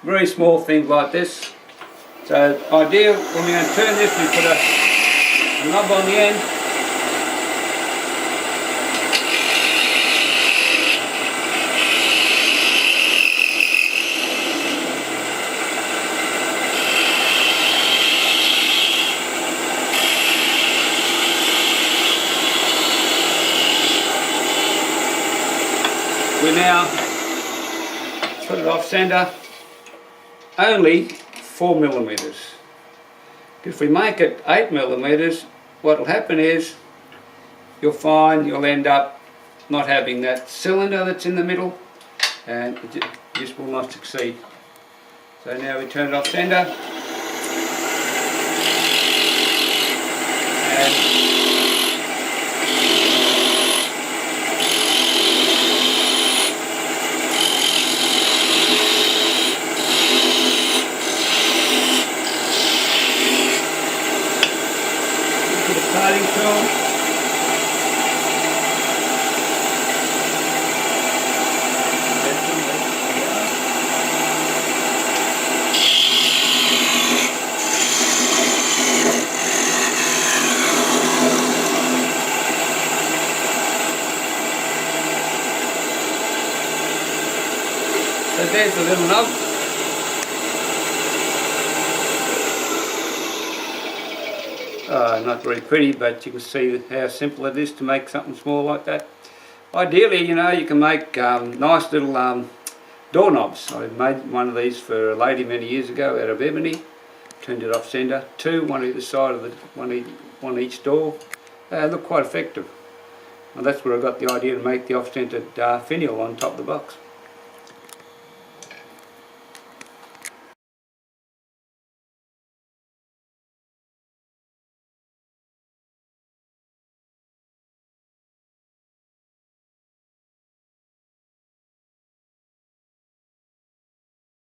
very small things like this. So ideal, when we're going to turn this, we put a knob on the end. We now put it off centre, only 4mm. If we make it 8mm, what will happen is you'll find you'll end up not having that cylinder that's in the middle, and this will not succeed. So now we turn it off centre, and starting tool. So there's the little knob. Not very pretty, but you can see how simple it is to make something small like that. Ideally, you know, you can make nice little doorknobs. I made one of these for a lady many years ago out of ebony. Turned it off centre, one either side of the one each door. Look quite effective. And that's where I got the idea to make the off-centred finial on top of the box.